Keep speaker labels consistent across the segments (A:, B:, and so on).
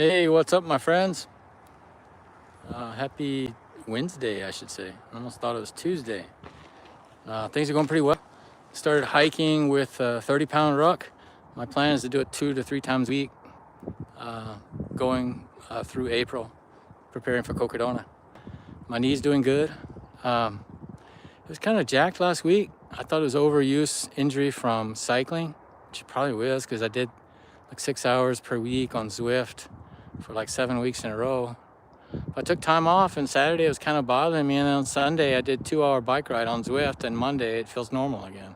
A: Hey, what's up, my friends? Happy Wednesday, I should say. I almost thought it was Tuesday. Things are going pretty well. Started hiking with a 30-pound ruck. My plan is to do it 2 to 3 times a week, going through April, preparing for Cocodona. My knee's doing good. It was kind of jacked last week. I thought it was overuse injury from cycling, which it probably was because I did like 6 hours per week on Zwift for like 7 weeks in a row. I took time off, and Saturday it was kind of bothering me, and then on Sunday I did 2-hour bike ride on Zwift, and Monday it feels normal again.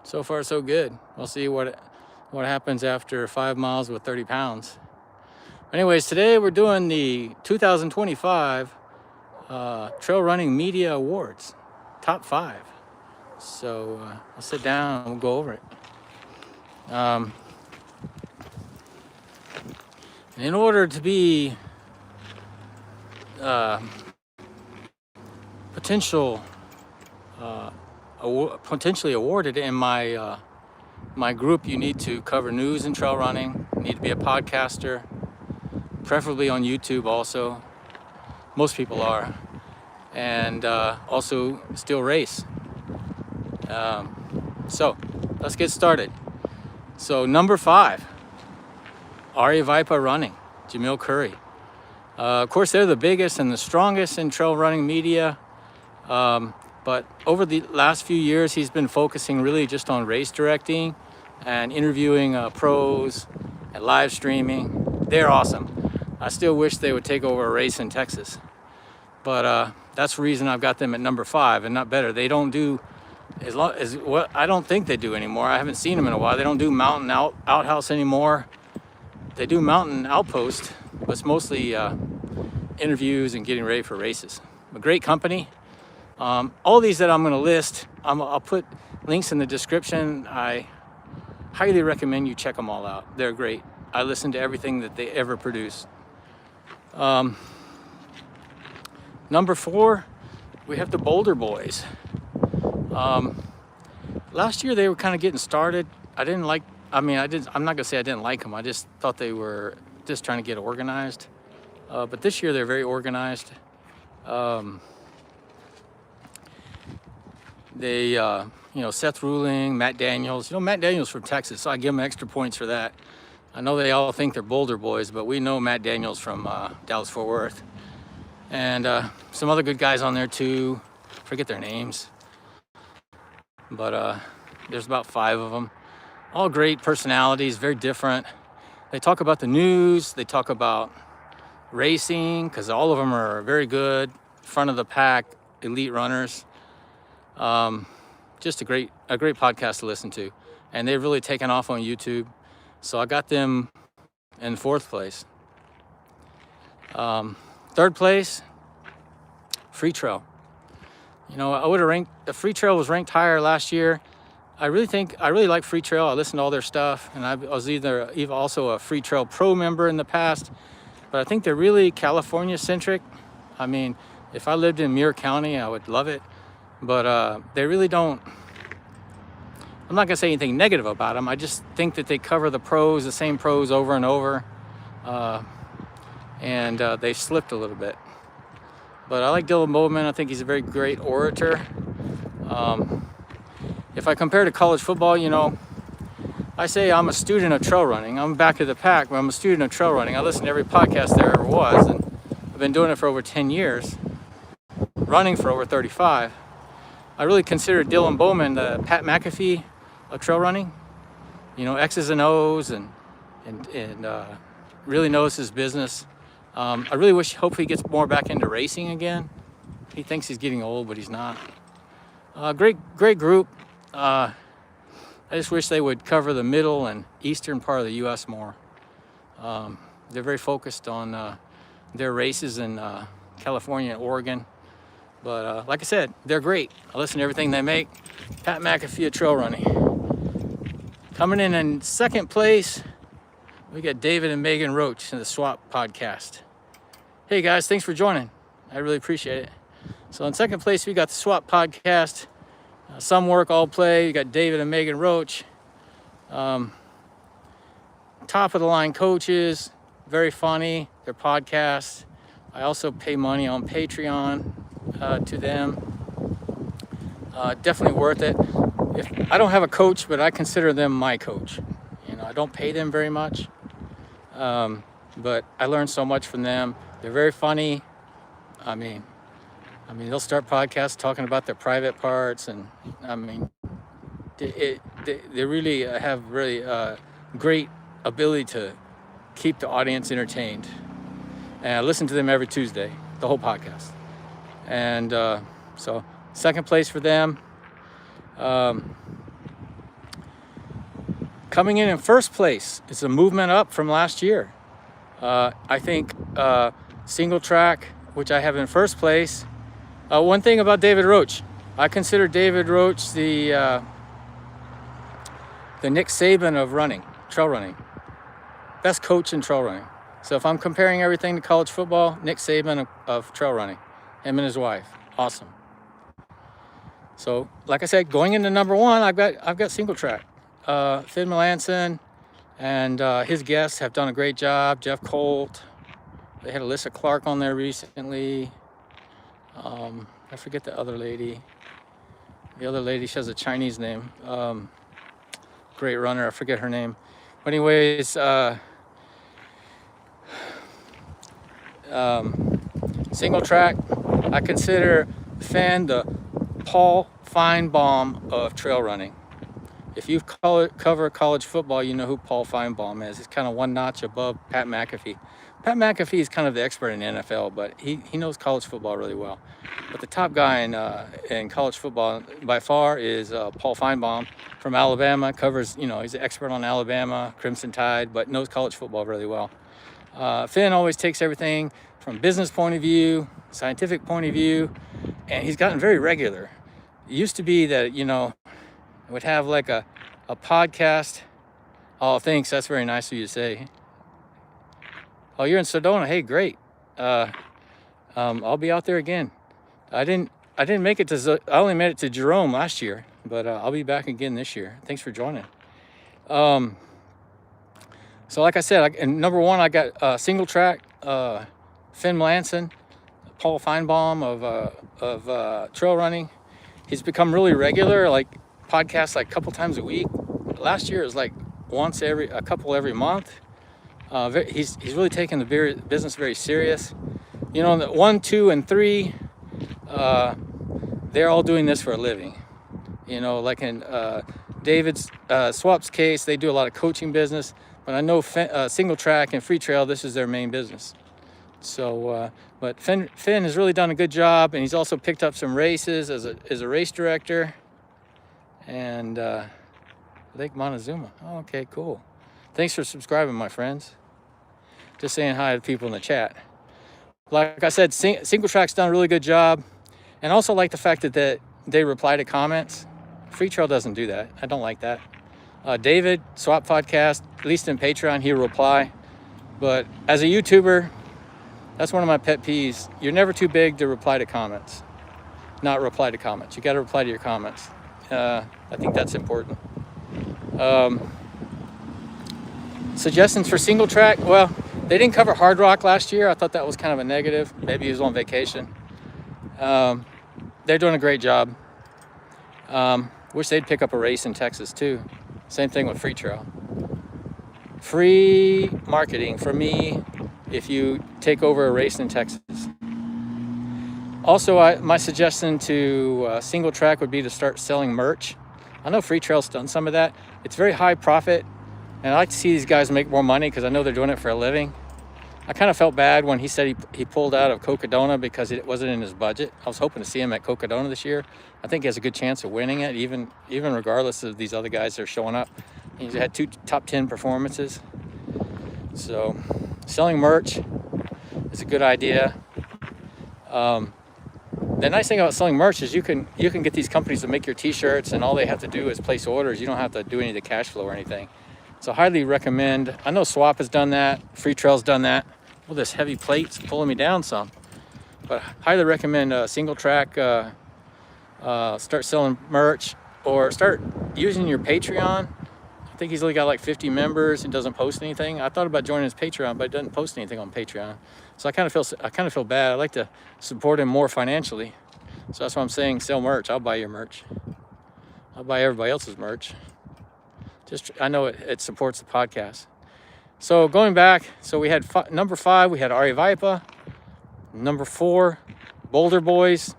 A: So far so good. We'll see what happens after 5 miles with 30 pounds. Anyways, today we're doing the 2025 Trail Running Media Awards, top 5. So I'll sit down and we'll go over it. In order to be potentially awarded in my group, you need to cover news and trail running. You need to be a podcaster, preferably on YouTube also. Most people are. And also still race. So let's get started. So number 5, Aravaipa Running, Jamil Curry. Of course, they're the biggest and the strongest in trail running media. But over the last few years, he's been focusing really just on race directing and interviewing pros and live streaming. They're awesome. I still wish they would take over a race in Texas. But that's the reason I've got them at number 5 and not better. They don't do as what I don't think they do anymore. I haven't seen them in a while. They don't do mountain outhouse anymore. They do mountain outpost, but it's mostly interviews and getting ready for races. A great company. All these that I'm going to list, I'll put links in the description. I highly recommend you check them all out. They're great. I listen to everything that they ever produce. Number 4, we have the Boulder Boys. Last year they were kind of getting started. I'm not gonna say I didn't like them. I just thought they were just trying to get organized. But this year they're very organized. Seth Ruling, Matt Daniels. Matt Daniels from Texas, so I give him extra points for that. I know they all think they're Boulder Boys, but we know Matt Daniels from Dallas-Fort Worth. And some other good guys on there too. Forget their names. But there's about 5 of them. All great personalities, very different. They talk about the news, they talk about racing, because all of them are very good, front of the pack, elite runners. Just a great podcast to listen to. And they've really taken off on YouTube. So I got them in 4th place. 3rd place, Freetrail. I would have ranked, the Freetrail was ranked higher last year. I really like Freetrail. I listened to all their stuff, and I was also a Freetrail Pro member in the past, but I think they're really California centric. I mean, if I lived in Muir County, I would love it, but they really don't. I'm not gonna say anything negative about them. I just think that they cover the same pros over and over, and they slipped a little bit. But I like Dylan Bowman. I think he's a very great orator. If I compare to college football, I say I'm a student of trail running. I'm back of the pack, but I'm a student of trail running. I listen to every podcast there ever was, and I've been doing it for over 10 years, running for over 35. I really consider Dylan Bowman the Pat McAfee of trail running. X's and O's, and really knows his business. I really hope he gets more back into racing again. He thinks he's getting old, but he's not. Great group. I just wish they would cover the middle and eastern part of the U.S. more. They're very focused on their races in California and Oregon. But like I said, they're great. I listen to everything they make. Pat McAfee of trail running. Coming in 2nd place, we got David and Megan Roach in the Swap podcast. Hey guys, thanks for joining. I really appreciate it. So in 2nd place, we got the Swap podcast. Some Work, All Play. You got David and Megan Roach. Top of the line coaches, very funny, their podcasts. I also pay money on Patreon to them. Definitely worth it. I don't have a coach, but I consider them my coach. You know, I don't pay them very much, but I learned so much from them. They're very funny. I mean, they'll start podcasts talking about their private parts, and I mean, they really have really great ability to keep the audience entertained. And I listen to them every Tuesday, the whole podcast. And so second place for them. Coming in first place, it's a movement up from last year. I think Singletrack, which I have in first place. One thing about David Roach, I consider David Roach the Nick Saban of running, trail running. Best coach in trail running. So if I'm comparing everything to college football, Nick Saban of trail running, him and his wife, awesome. So like I said, going into number one, I've got Singletrack. Finn Melanson and his guests have done a great job. Jeff Colt, they had Alyssa Clark on there recently. I forget the other lady. The other lady, she has a Chinese name. Great runner, I forget her name. But anyways, Singletrack, I consider Finn the Paul Feinbaum of trail running. If you've covered college football, you know who Paul Feinbaum is. He's kind of one notch above Pat McAfee. Pat McAfee is kind of the expert in the NFL, but he knows college football really well. But the top guy in college football by far is Paul Feinbaum from Alabama. Covers, you know, he's an expert on Alabama, Crimson Tide, but knows college football really well. Finn always takes everything from business point of view, scientific point of view, and he's gotten very regular. It used to be that, you know, would have like a podcast. Oh, thanks. That's very nice of you to say. Oh, you're in Sedona. Hey, great. I'll be out there again. I didn't make it to. I only made it to Jerome last year, but I'll be back again this year. Thanks for joining. So, like I said, in number one, I got Singletrack, Finn Melanson, Paul Feinbaum of trail running. He's become really regular, like podcasts like a couple times a week. Last year it was like a couple every month. He's really taken the business very serious. You know, the 1, 2, and 3, they're all doing this for a living. You know, like in David's Swap's case, they do a lot of coaching business, but I know Singletrack and Freetrail, this is their main business. So, but Finn has really done a good job, and he's also picked up some races as a race director. And Lake Montezuma. Oh, okay, cool. Thanks for subscribing, my friends. Just saying hi to people in the chat. Like I said, Singletrack's done a really good job, and also like the fact that they reply to comments. Freetrail doesn't do that. I don't like that. David, Swap Podcast, at least in Patreon, he'll reply. But as a YouTuber, that's one of my pet peeves. You're never too big to reply to comments. Not reply to comments. You got to reply to your comments. I think that's important. Suggestions for Singletrack? Well, they didn't cover Hard Rock last year. I thought that was kind of a negative. Maybe he was on vacation. They're doing a great job. Wish they'd pick up a race in Texas too. Same thing with Freetrail. Free marketing for me if you take over a race in Texas. Also, my suggestion to Singletrack would be to start selling merch. I know Freetrail's done some of that. It's very high profit, and I like to see these guys make more money because I know they're doing it for a living. I kind of felt bad when he said he pulled out of Cocodona because it wasn't in his budget. I was hoping to see him at Cocodona this year. I think he has a good chance of winning it, even regardless of these other guys that are showing up. He's had 2 top 10 performances. So selling merch is a good idea. The nice thing about selling merch is you can get these companies to make your t-shirts, and all they have to do is place orders. You don't have to do any of the cash flow or anything. So highly recommend. I know Swap has done that. Freetrail's done that. Well, this heavy plate's pulling me down some. But highly recommend Singletrack. Start selling merch or start using your Patreon. I think he's only got like 50 members and doesn't post anything. I thought about joining his Patreon, but he doesn't post anything on Patreon. So I kind of feel bad. I'd like to support him more financially. So that's why I'm saying sell merch. I'll buy your merch. I'll buy everybody else's merch. I know it supports the podcast. So going back, so we had number 5, we had Aravaipa. Number 4, Boulder Boys.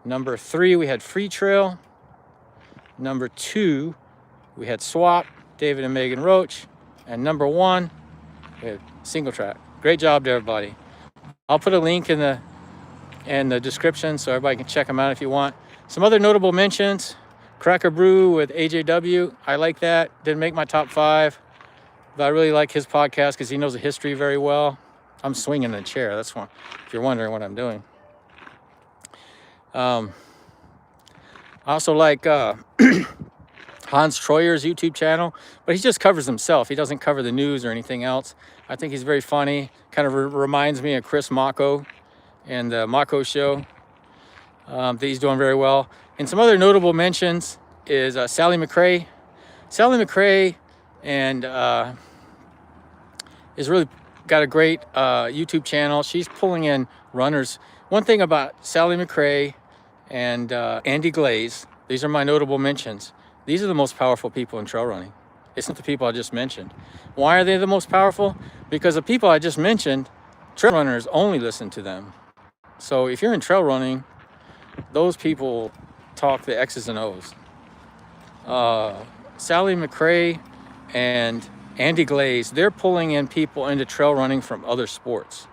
A: Number 3, we had Freetrail. Number 2, we had Swap, David and Megan Roach. And number 1, we had Singletrack. Great job to everybody. I'll put a link in the description so everybody can check them out if you want. Some other notable mentions: Cracker Brew with AJW. I like that. Didn't make my top 5, but I really like his podcast because he knows the history very well. I'm swinging the chair. That's one, if you're wondering what I'm doing. I also like Hans Troyer's YouTube channel, but he just covers himself. He doesn't cover the news or anything else. I think he's very funny. Kind of reminds me of Chris Mako and the Mako Show. That he's doing very well. And some other notable mentions is Sally Mcrae. Sally Mcrae and is really got a great YouTube channel. She's pulling in runners. One thing about Sally Mcrae and Andy Glaze, these are my notable mentions. These are the most powerful people in trail running. It's not the people I just mentioned. Why are they the most powerful? Because the people I just mentioned, trail runners only listen to them. So if you're in trail running, those people talk the X's and O's. Sally Mcrae and Andy Glaze, they're pulling in people into trail running from other sports.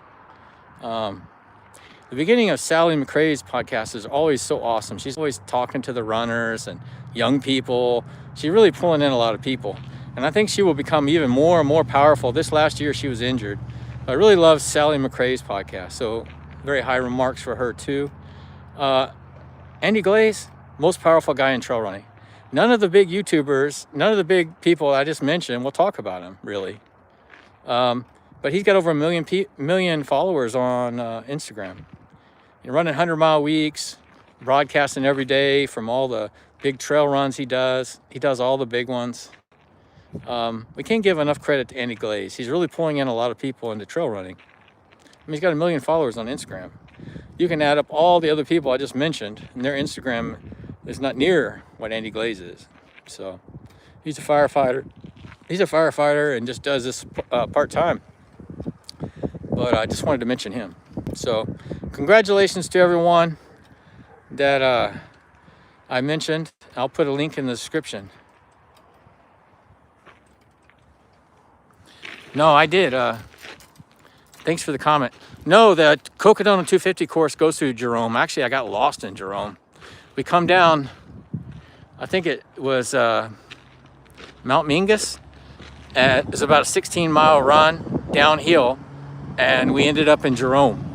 A: The beginning of Sally McRae's podcast is always so awesome. She's always talking to the runners and young people. She's really pulling in a lot of people. And I think she will become even more and more powerful. This last year she was injured. I really love Sally McRae's podcast. So very high remarks for her too. Andy Glaze, most powerful guy in trail running. None of the big YouTubers, none of the big people I just mentioned will talk about him, really. But he's got over a million followers on Instagram. He's running 100-mile weeks, broadcasting every day from all the big trail runs he does. He does all the big ones. We can't give enough credit to Andy Glaze. He's really pulling in a lot of people into trail running. I mean, he's got 1 million followers on Instagram. You can add up all the other people I just mentioned, and their Instagram is not near what Andy Glaze is. So he's a firefighter. He's a firefighter and just does this part-time. But I just wanted to mention him. So congratulations to everyone that I mentioned. I'll put a link in the description. No, I did. Thanks for the comment. No, the Cocodona 250 course goes through Jerome. Actually, I got lost in Jerome. We come down, I think it was Mount Mingus. It was about a 16-mile run downhill, and we ended up in Jerome.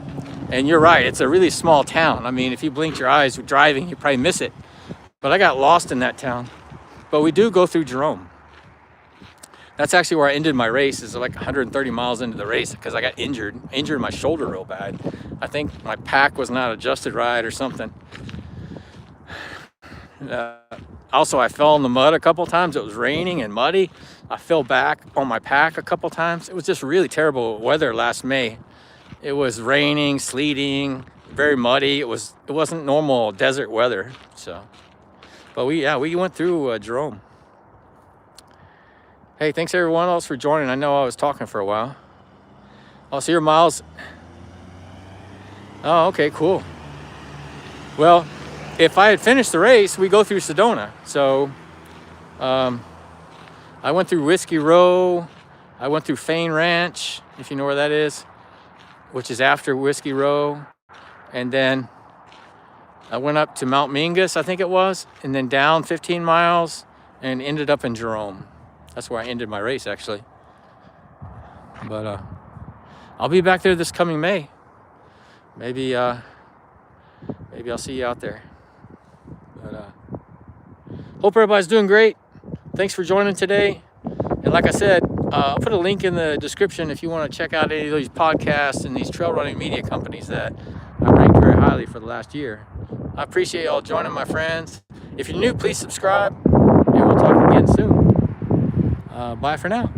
A: And you're right, it's a really small town. I mean, if you blinked your eyes driving, you'd probably miss it. But I got lost in that town. But we do go through Jerome. That's actually where I ended my race, is like 130 miles into the race, because I got injured my shoulder real bad. I think my pack was not adjusted right or something. Also, I fell in the mud a couple times. It was raining and muddy. I fell back on my pack a couple times. It was just really terrible weather last May. It was raining, sleeting, very muddy. It wasn't normal desert weather. So, but we went through Jerome. Hey, thanks everyone else for joining. I know I was talking for a while. I'll see your miles. Oh, okay, cool. Well, if I had finished the race, we go through Sedona. So I went through Whiskey Row. I went through Fain Ranch, if you know where that is, which is after Whiskey Row. And then I went up to Mount Mingus, I think it was, and then down 15 miles and ended up in Jerome. That's where I ended my race, actually. But I'll be back there this coming May. Maybe I'll see you out there. But hope everybody's doing great. Thanks for joining today. And like I said, I'll put a link in the description if you want to check out any of these podcasts and these trail running media companies that I ranked very highly for the last year. I appreciate y'all joining, my friends. If you're new, please subscribe, and we'll talk again soon. Bye for now.